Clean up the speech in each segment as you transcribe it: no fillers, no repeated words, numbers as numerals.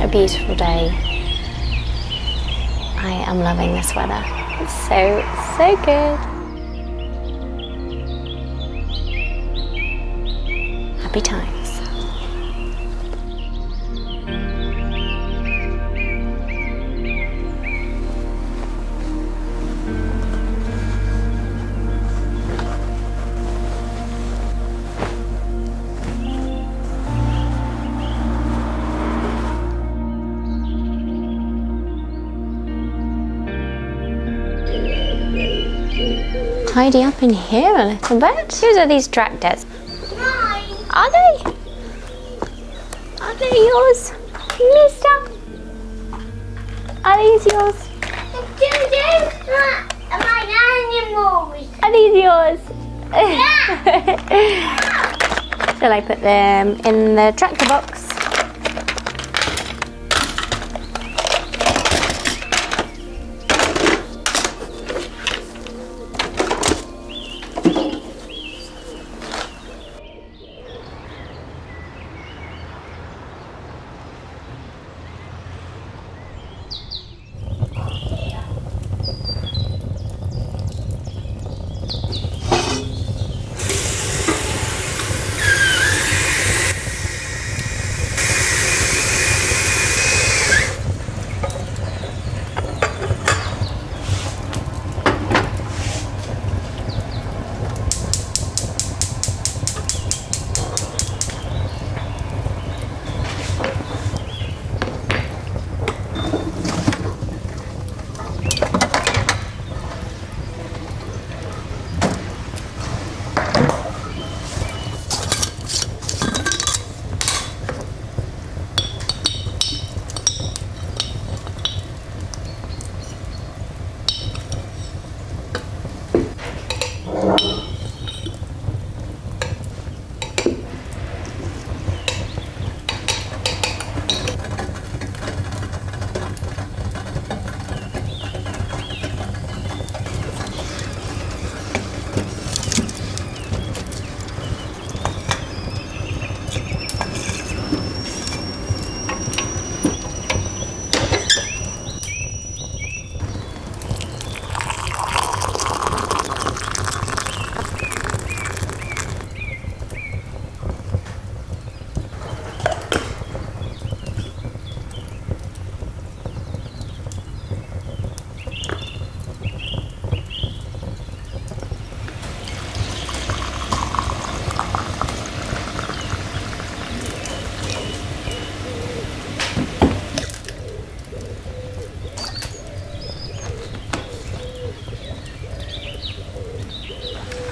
a beautiful day. I am loving this weather. It's so good. Happy times. Tidy up in here a little bit. Whose are these tractors? Mine. Are they? Are they yours, Mister? Are these yours? My animals. Are these yours? Yeah. Shall I put them in the tractor box?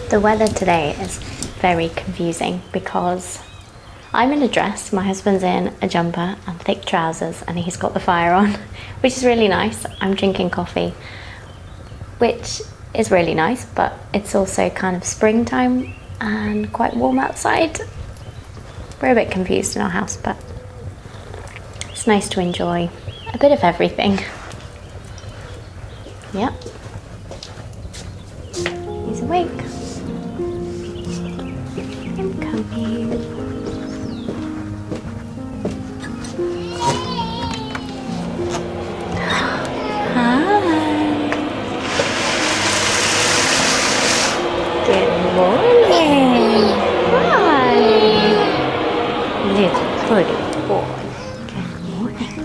The weather today is very confusing because I'm in a dress, my husband's in a jumper and thick trousers, and he's got the fire on, which is really nice. I'm drinking coffee, which is really nice, but it's also kind of springtime and quite warm outside. We're a bit confused in our house, but it's nice to enjoy a bit of everything. Yep. He's awake. I'm coming. Hi. Good morning. Hi. Little pretty boy. Good morning.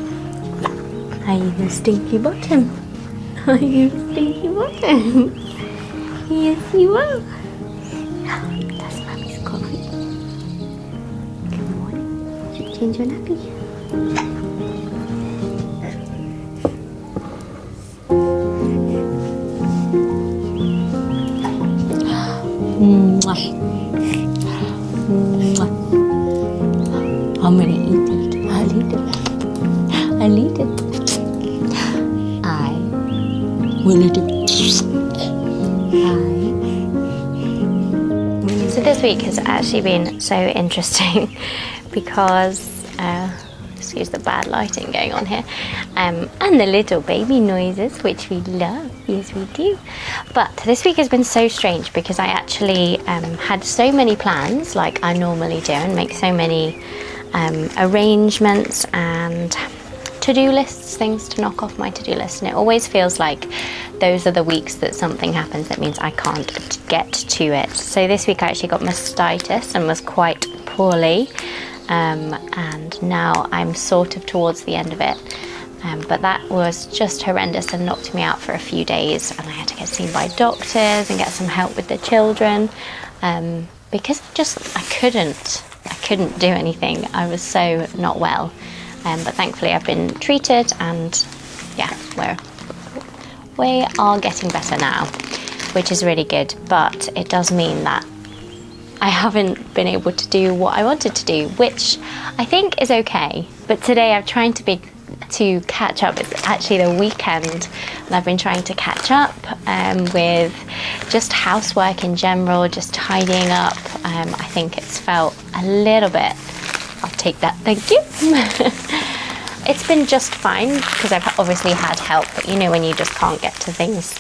Are you stinky bottom? Are you stinky bottom? Yes, you are. That's Mummy's coffee. Good morning. Should we change your nappy? Mwah. Mwah. I'm gonna eat it. I'll eat it. I'll eat it. I will eat it. So this week has actually been so interesting because, excuse the bad lighting going on here, and the little baby noises, which we love. Yes, we do. But this week has been so strange because I actually had so many plans, like I normally do, and make so many arrangements and to-do lists, things to knock off my to-do list, and it always feels like those are the weeks that something happens that means I can't get to it. So this week I actually got mastitis and was quite poorly, and now I'm sort of towards the end of it. But that was just horrendous and knocked me out for a few days, and I had to get seen by doctors and get some help with the children, because I couldn't do anything. I was so not well, but thankfully I've been treated, and yeah, we are getting better now, which is really good. But it does mean that I haven't been able to do what I wanted to do, which I think is okay. But today I'm trying to catch up. It's actually the weekend, and I've been trying to catch up with just housework in general, just tidying up. I think it's felt a little bit, I'll take that, thank you. It's been just fine because I've obviously had help, but you know when you just can't get to things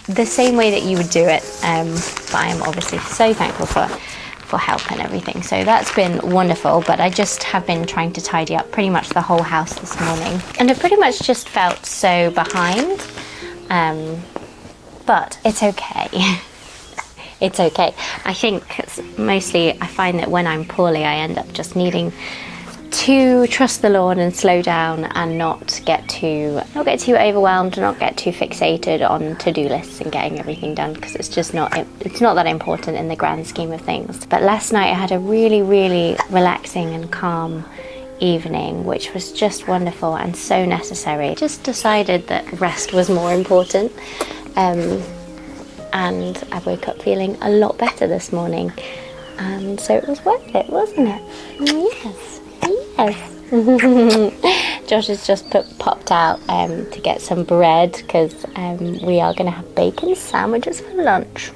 the same way that you would do it. But I am obviously so thankful for help and everything, so that's been wonderful. But I just have been trying to tidy up pretty much the whole house this morning, and I pretty much just felt so behind, but it's okay. It's okay. I think mostly I find that when I'm poorly I end up just needing to trust the Lord and slow down and not get too overwhelmed, not get too fixated on to-do lists and getting everything done, because it's not that important in the grand scheme of things. But last night I had a really, really relaxing and calm evening, which was just wonderful and so necessary. Just decided that rest was more important, and I woke up feeling a lot better this morning, and so it was worth it, wasn't it? Yes. Josh has just popped out to get some bread, because we are going to have bacon sandwiches for lunch.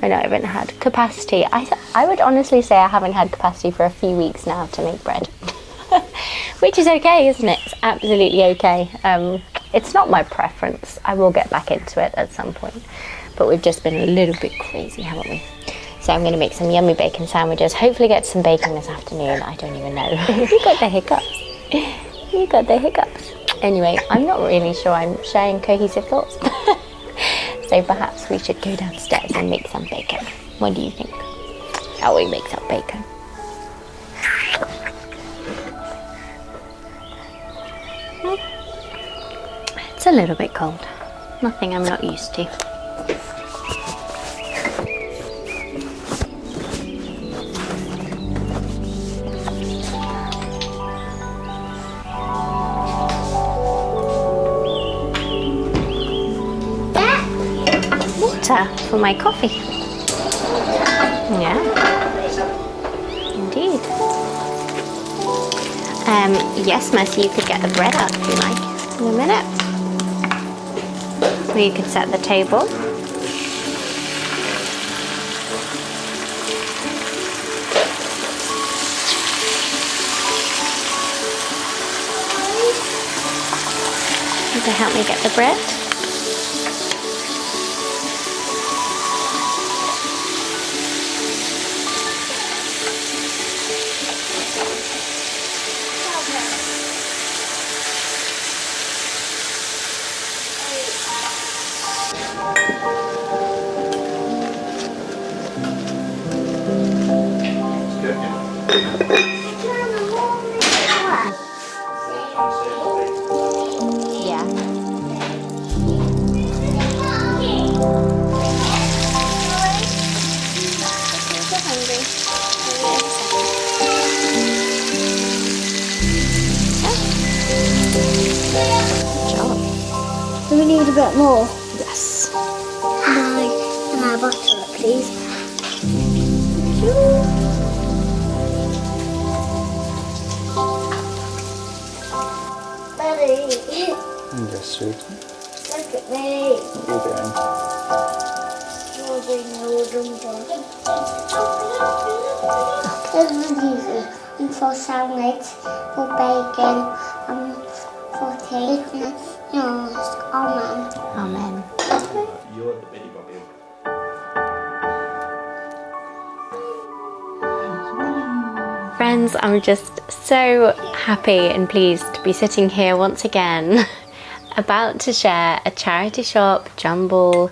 I know I haven't had capacity. I would honestly say I haven't had capacity for a few weeks now to make bread. Which is okay, isn't it? It's absolutely okay. It's not my preference. I will get back into it at some point. But we've just been a little bit crazy, haven't we? So I'm going to make some yummy bacon sandwiches. Hopefully get some bacon this afternoon. I don't even know. You got the hiccups. You got the hiccups. Anyway, I'm not really sure I'm sharing cohesive thoughts. So perhaps we should go downstairs and make some bacon. What do you think? Shall we make some bacon? It's a little bit cold. Nothing I'm not used to. For my coffee. Yeah, indeed. Yes, Mercy, you could get the bread out if you like in a minute. Or you could set the table. You can help me get the bread. Do we need a bit more? Yes. Can I bottle it, please? Daddy. Yes, sweetie. Look at me. What are you doing? You're being a jumper. There's the Jesus. For sandwich, for bacon, for tea. Yours. Amen. Amen. You're the bitty bobby. Friends, I'm just so happy and pleased to be sitting here once again about to share a charity shop jumble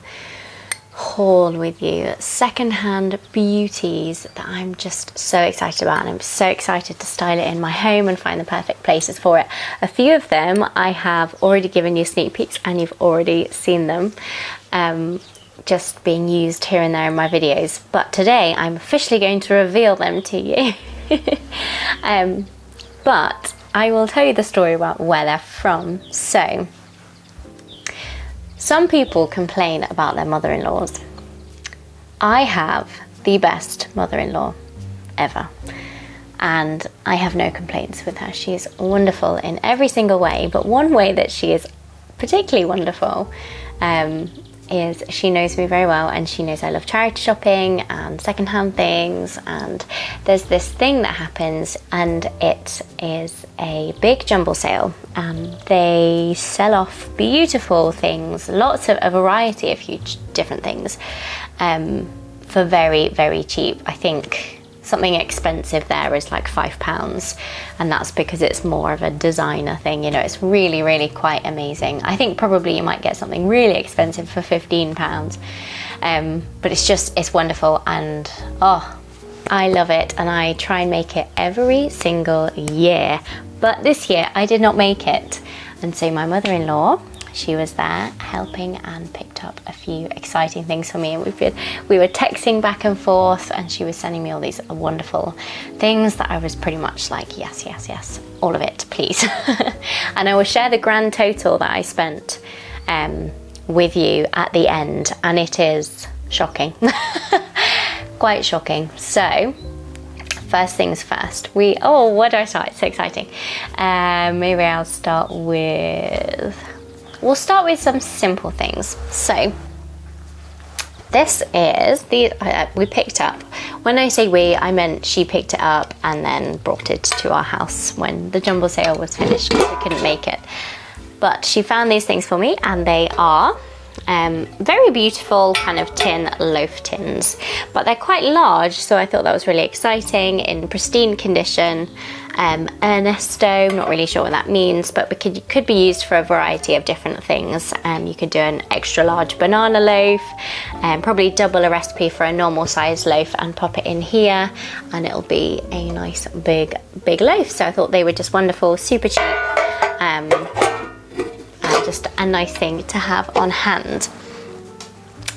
haul with you. Secondhand beauties that I'm just so excited about, and I'm so excited to style it in my home and find the perfect places for it. A few of them I have already given you sneak peeks and you've already seen them just being used here and there in my videos, but today I'm officially going to reveal them to you. But I will tell you the story about where they're from. So some people complain about their mother-in-laws. I have the best mother-in-law ever, and I have no complaints with her. She is wonderful in every single way, but one way that she is particularly wonderful is she knows me very well, and she knows I love charity shopping and secondhand things, and there's this thing that happens, and it is a big jumble sale, and they sell off beautiful things, lots of a variety of huge different things for very, very cheap. I think something expensive there is like £5, and that's because it's more of a designer thing, you know. It's really, really quite amazing. I think probably you might get something really expensive for £15, but it's wonderful, and oh, I love it, and I try and make it every single year. But this year I did not make it, and so my mother-in-law, she was there helping and picked up a few exciting things for me, and we were texting back and forth, and she was sending me all these wonderful things that I was pretty much like, yes, yes, yes, all of it, please. And I will share the grand total that I spent with you at the end, and it is shocking. Quite shocking. So first things first, where do I start? It's so exciting. Maybe I'll start with... We'll start with some simple things. So this is we picked up. When I say we, I meant she picked it up and then brought it to our house when the jumble sale was finished because we couldn't make it. But she found these things for me, and they are very beautiful kind of tin loaf tins, but they're quite large, so I thought that was really exciting, in pristine condition. Ernesto, I'm not really sure what that means, but it could be used for a variety of different things. You could do an extra large banana loaf, probably double a recipe for a normal size loaf and pop it in here, and it'll be a nice big loaf. So I thought they were just wonderful, super cheap, just a nice thing to have on hand.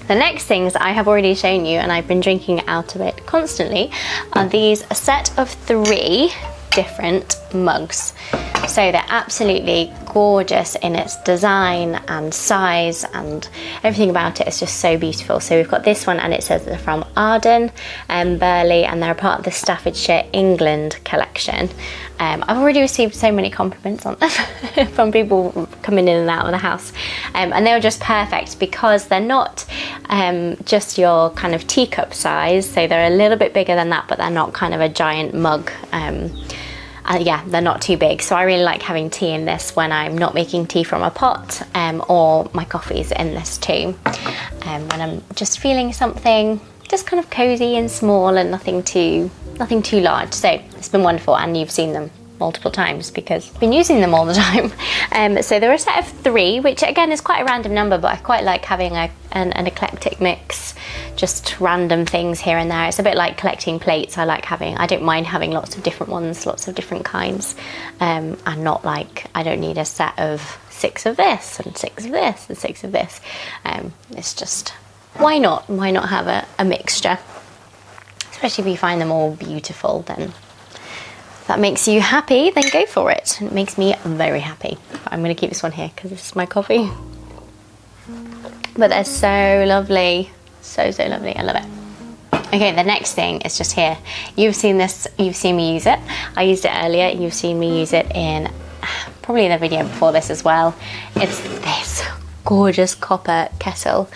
The next things I have already shown you, and I've been drinking out of it constantly, are these a set of 3 different mugs. So they're absolutely gorgeous in its design and size, and everything about it is just so beautiful. So we've got this one, and it says they're from Arden and Burley, and they're part of the Staffordshire, England collection. I've already received so many compliments on them from people coming in and out of the house, and they were just perfect because they're not just your kind of teacup size, so they're a little bit bigger than that, but they're not kind of a giant mug. Yeah, they're not too big, so I really like having tea in this when I'm not making tea from a pot, or my coffee's in this too, when I'm just feeling something just kind of cozy and small and nothing too large. So it's been wonderful, and you've seen them multiple times because I've been using them all the time. So they're a set of 3, which again is quite a random number, but I quite like having an eclectic mix, just random things here and there. It's a bit like collecting plates. I don't mind having lots of different ones, lots of different kinds, and not like, I don't need a set of 6 of this and 6 of this and 6 of this. It's just, why not have a mixture, especially if you find them all beautiful. Then if that makes you happy, then go for it. It makes me very happy. But I'm going to keep this one here because this is my coffee. But they're so lovely, so lovely. I love it. Okay, the next thing is just here. You've seen this, you've seen me use it. I used it earlier. You've seen me use it in probably the video before this as well. It's this gorgeous copper kettle.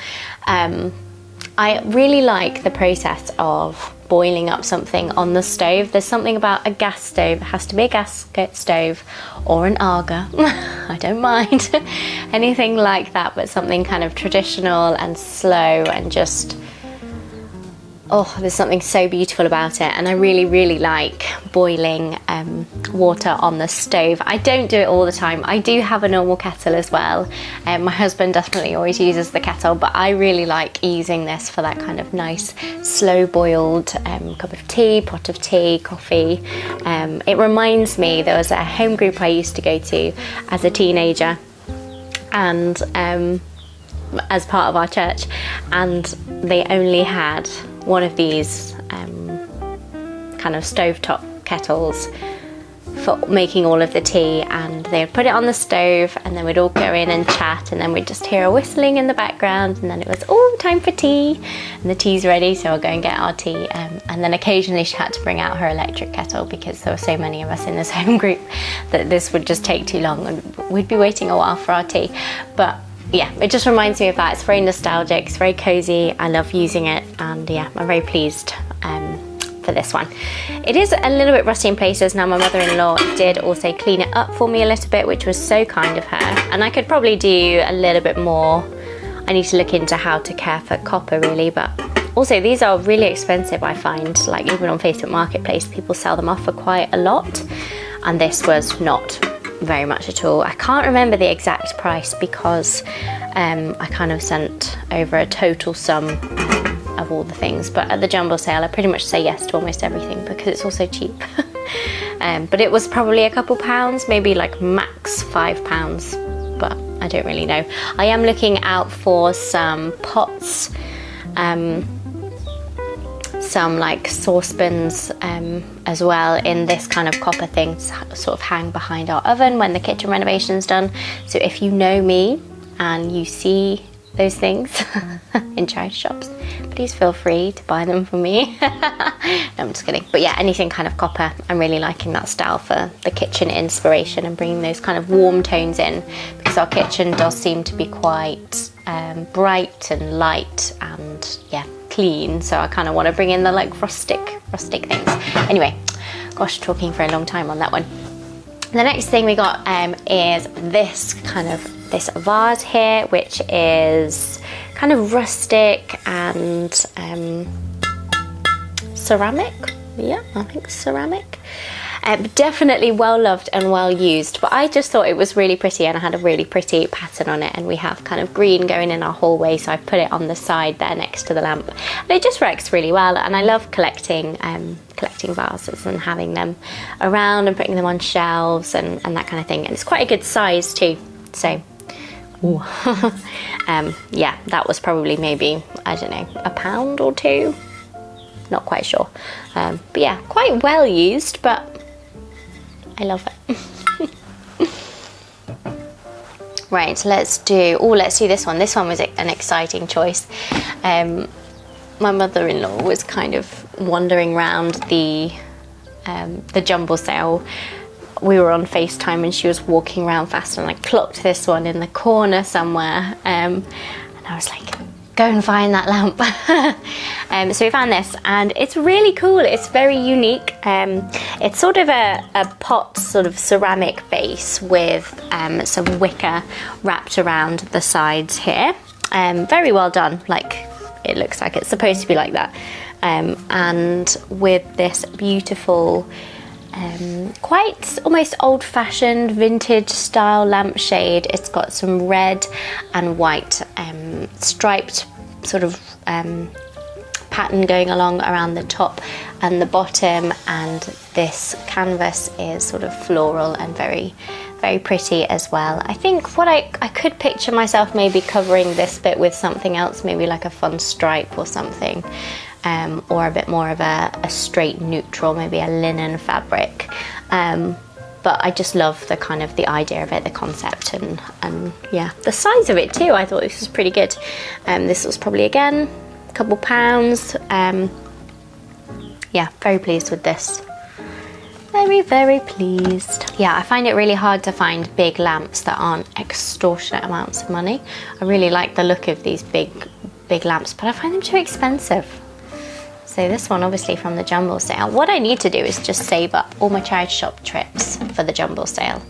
I really like the process of boiling up something on the stove. There's something about a gas stove. It has to be a gas stove or an Aga. I don't mind anything like that, but something kind of traditional and slow and just oh, there's something so beautiful about it, and I really like boiling water on the stove. I don't do it all the time. I do have a normal kettle as well. My husband definitely always uses the kettle, but I really like using this for that kind of nice slow boiled cup of tea, pot of tea, coffee. It reminds me, there was a home group I used to go to as a teenager, and as part of our church, and they only had one of these kind of stovetop kettles for making all of the tea, and they would put it on the stove, and then we'd all go in and chat, and then we'd just hear a whistling in the background, and then it was all time for tea, and the tea's ready, so I'll go and get our tea, and then occasionally she had to bring out her electric kettle because there were so many of us in this home group that this would just take too long, and we'd be waiting a while for our tea. But yeah, it just reminds me of that. It's very nostalgic, it's very cozy, I love using it, and yeah, I'm very pleased for this one. It is a little bit rusty in places. Now my mother-in-law did also clean it up for me a little bit, which was so kind of her, and I could probably do a little bit more. I need to look into how to care for copper really, but also these are really expensive, I find. Like even on Facebook Marketplace, people sell them off for quite a lot, and this was not very much at all. I can't remember the exact price because I kind of sent over a total sum of all the things, but at the jumble sale I pretty much say yes to almost everything because it's also cheap. But it was probably a couple pounds, maybe like max £5, but I don't really know. I am looking out for some pots, some like saucepans as well in this kind of copper thing to sort of hang behind our oven when the kitchen renovation's done. So if you know me and you see those things in charity shops, please feel free to buy them for me. No, I'm just kidding. But yeah, anything kind of copper, I'm really liking that style for the kitchen inspiration and bringing those kind of warm tones in, because our kitchen does seem to be quite bright and light and yeah, clean, so I kind of want to bring in the like rustic things. Anyway, gosh, talking for a long time on that one. The next thing we got is this vase here, which is kind of rustic and ceramic. Yeah, I think ceramic. Definitely well loved and well used, but I just thought it was really pretty, and I had a really pretty pattern on it, and we have kind of green going in our hallway, so I put it on the side there next to the lamp, and it just works really well. And I love collecting vases and having them around and putting them on shelves and that kind of thing, and it's quite a good size too, so yeah, that was probably maybe, I don't know, £1 or £2, not quite sure, but yeah, quite well used, but I love it. Right, let's do this one. This one was an exciting choice. My mother-in-law was kind of wandering around the jumble sale. We were on FaceTime and she was walking around fast, and I clocked this one in the corner somewhere, and I was like, go and find that lamp. So we found this, and it's really cool. It's very unique. It's sort of a pot, sort of ceramic base with some wicker wrapped around the sides here. Very well done. Like, it looks like it's supposed to be like that. And with this beautiful, quite almost old-fashioned vintage style lampshade. It's got some red and white striped sort of pattern going along around the top and the bottom, and this canvas is sort of floral and very, very pretty as well. I think what I could picture myself maybe covering this bit with something else, maybe like a fun stripe or something, or a bit more of a straight neutral, maybe a linen fabric. But I just love the kind of the idea of it, the concept, and yeah, the size of it too. I thought this was pretty good. This was probably, again, a couple pounds. Yeah, very pleased with this. Very, very pleased. Yeah, I find it really hard to find big lamps that aren't extortionate amounts of money. I really like the look of these big lamps, but I find them too expensive. So this one, obviously from the jumble sale. What I need to do is just save up all my charity shop trips for the jumble sale.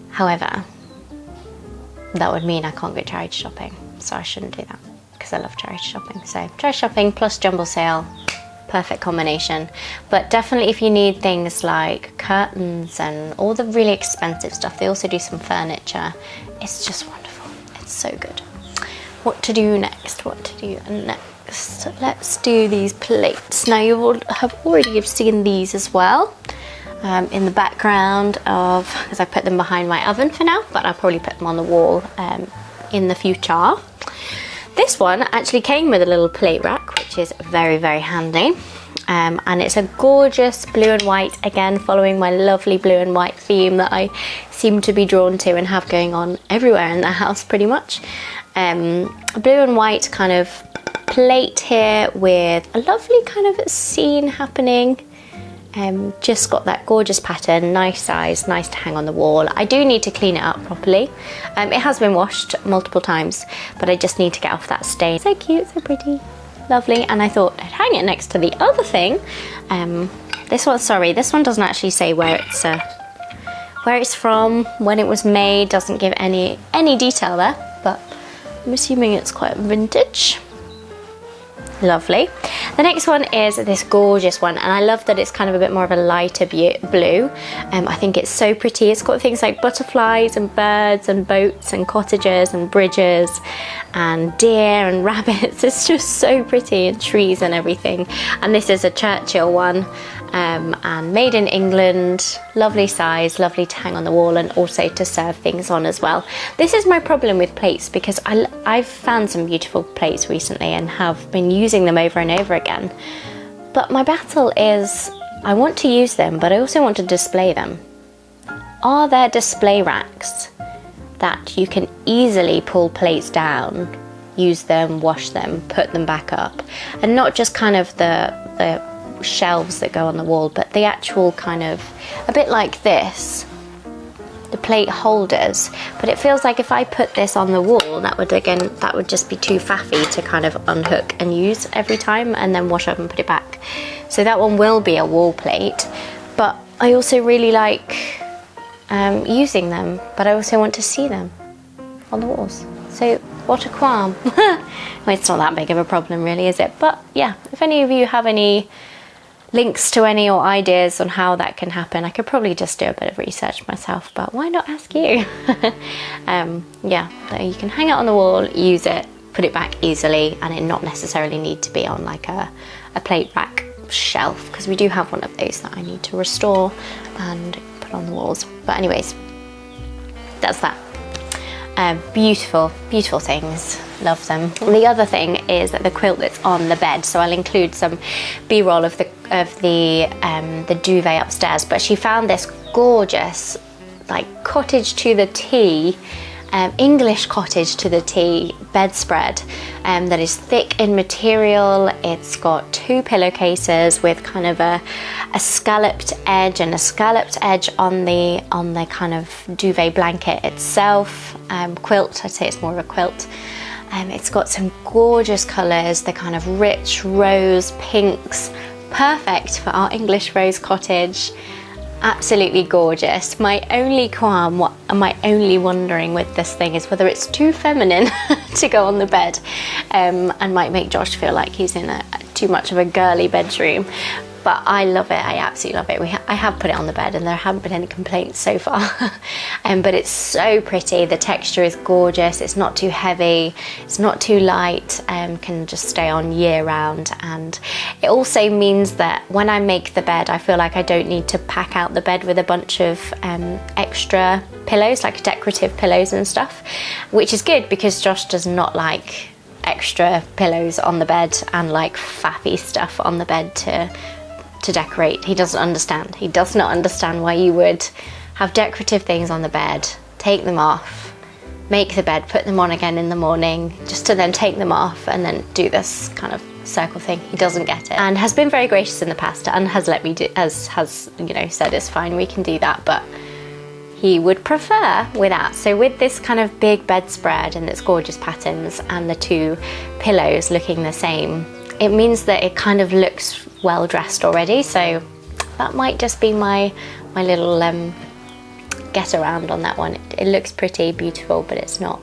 However, that would mean I can't go charity shopping, so I shouldn't do that, because I love charity shopping. So charity shopping plus jumble sale, perfect combination. But definitely if you need things like curtains and all the really expensive stuff, they also do some furniture. It's just wonderful. It's so good. What to do next? What to do next? Let's do these plates. Now you have already seen these as well in the background of, because I put them behind my oven for now, but I'll probably put them on the wall in the future. This one actually came with a little plate rack, which is very, very handy. And it's a gorgeous blue and white, again following my lovely blue and white theme that I seem to be drawn to and have going on everywhere in the house pretty much. A blue and white kind of plate here with a lovely kind of scene happening. Just got that gorgeous pattern, nice size, nice to hang on the wall. I do need to clean it up properly. It has been washed multiple times, but I just need to get off that stain. So cute, so pretty, lovely. And I thought I'd hang it next to the other thing. This one doesn't actually say where it's from, when it was made. Doesn't give any detail there, but I'm assuming it's quite vintage. Lovely. The next one is this gorgeous one, and I love that it's kind of a bit more of a lighter blue. I think it's so pretty. It's got things like butterflies and birds and boats and cottages and bridges and deer and rabbits. It's just so pretty, and trees and everything. And this is a Churchill one, and made in England. Lovely size, lovely to hang on the wall and also to serve things on as well. This is my problem with plates, because I've found some beautiful plates recently and have been using them over and over again. But my battle is, I want to use them, but I also want to display them. Are there display racks that you can easily pull plates down, use them, wash them, put them back up, and not just kind of the shelves that go on the wall, but the actual kind of, a bit like this, the plate holders? But it feels like if I put this on the wall, that would just be too faffy to kind of unhook and use every time and then wash up and put it back. So that one will be a wall plate, but I also really like using them, but I also want to see them on the walls. So what a qualm. Well, it's not that big of a problem really, is it? But yeah, if any of you have any links to any or ideas on how that can happen, I could probably just do a bit of research myself, but why not ask you? Yeah, so you can hang it on the wall, use it, put it back easily, and it not necessarily need to be on like a plate rack shelf, because we do have one of those that I need to restore and put on the walls. But anyways, that's that. Beautiful, beautiful things. Love them. The other thing is that the quilt that's on the bed, so I'll include some B-roll of the duvet upstairs, but she found this gorgeous, like cottage to the T, English cottage to the T bedspread that is thick in material. It's got 2 pillowcases with kind of a scalloped edge and a scalloped edge on the kind of duvet blanket itself. Quilt, I'd say it's more of a quilt. It's got some gorgeous colours, the kind of rich rose pinks, perfect for our English rose cottage. Absolutely gorgeous. My only qualm, my only wondering with this thing is whether it's too feminine to go on the bed, and might make Josh feel like he's in too much of a girly bedroom. But I love it. I absolutely love it. I have put it on the bed and there haven't been any complaints so far. But it's so pretty. The texture is gorgeous. It's not too heavy. It's not too light. Can just stay on year round. And it also means that when I make the bed, I feel like I don't need to pack out the bed with a bunch of extra pillows, like decorative pillows and stuff, which is good because Josh does not like extra pillows on the bed and like faffy stuff on the bed to decorate. He doesn't understand. He does not understand why you would have decorative things on the bed, take them off, make the bed, put them on again in the morning, just to then take them off and then do this kind of circle thing. He doesn't get it, and has been very gracious in the past and has let me do, has said it's fine, we can do that, but he would prefer without. So with this kind of big bedspread and its gorgeous patterns and the 2 pillows looking the same, it means that it kind of looks well dressed already. So that might just be my little get around on that one. It looks pretty, beautiful, but it's not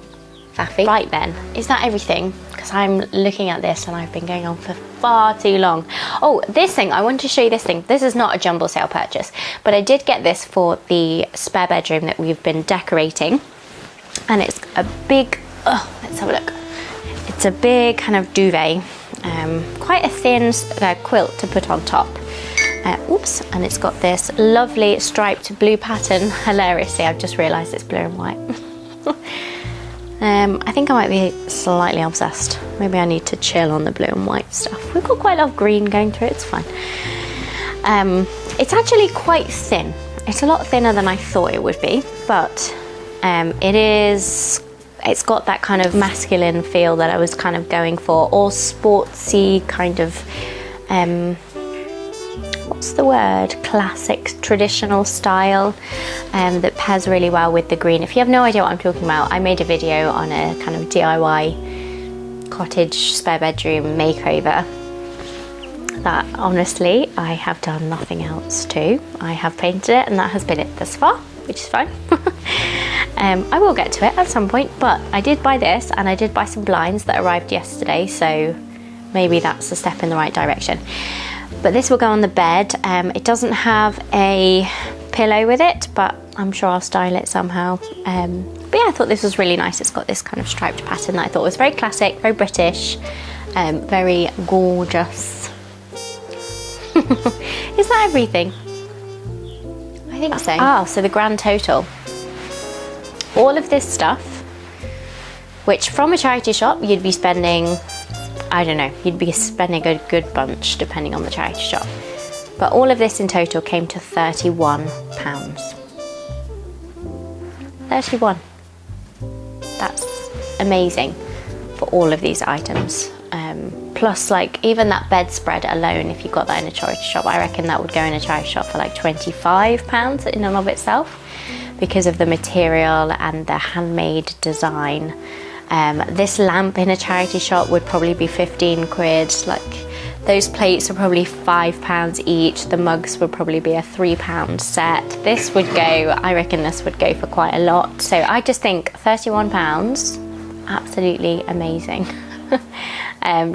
faffy. Right then, is that everything? Because I'm looking at this and I've been going on for far too long. Oh, this thing, I want to show you this thing. This is not a jumble sale purchase, but I did get this for the spare bedroom that we've been decorating. And it's a big, let's have a look. It's a big kind of duvet, quite a thin quilt to put on top. Oops, and it's got this lovely striped blue pattern. Hilariously, I've just realised it's blue and white. I think I might be slightly obsessed. Maybe I need to chill on the blue and white stuff. We've got quite a lot of green going through it, it's fine. It's actually quite thin. It's a lot thinner than I thought it would be, but it's got that kind of masculine feel that I was kind of going for, or sportsy kind of, what's the word? Classic, traditional style that pairs really well with the green. If you have no idea what I'm talking about, I made a video on a kind of DIY cottage spare bedroom makeover that honestly I have done nothing else to. I have painted it and that has been it thus far, which is fine. I will get to it at some point, but I did buy this and I did buy some blinds that arrived yesterday, so maybe that's a step in the right direction. But this will go on the bed. It doesn't have a pillow with it, but I'm sure I'll style it somehow. But yeah, I thought this was really nice. It's got this kind of striped pattern that I thought was very classic, very British, very gorgeous. Is that everything? I think so. Ah, so the grand total. All of this stuff, which from a charity shop you'd be spending, I don't know, you'd be spending a good bunch depending on the charity shop. But all of this in total came to £31. 31. That's amazing for all of these items. Plus, like, even that bedspread alone, if you got that in a charity shop, I reckon that would go in a charity shop for like £25 in and of itself, because of the material and the handmade design. This lamp in a charity shop would probably be 15 quid. Like, those plates are probably £5 each. The mugs would probably be a £3 set. This would go, I reckon this would go for quite a lot. So I just think £31, absolutely amazing.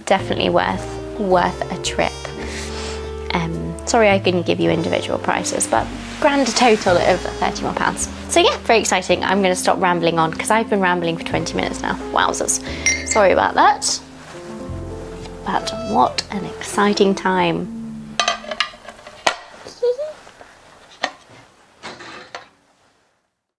Definitely worth a trip. Sorry I couldn't give you individual prices, but grand total of £31. So yeah, very exciting. I'm going to stop rambling on because I've been rambling for 20 minutes now. Wowzers. Sorry about that. But what an exciting time.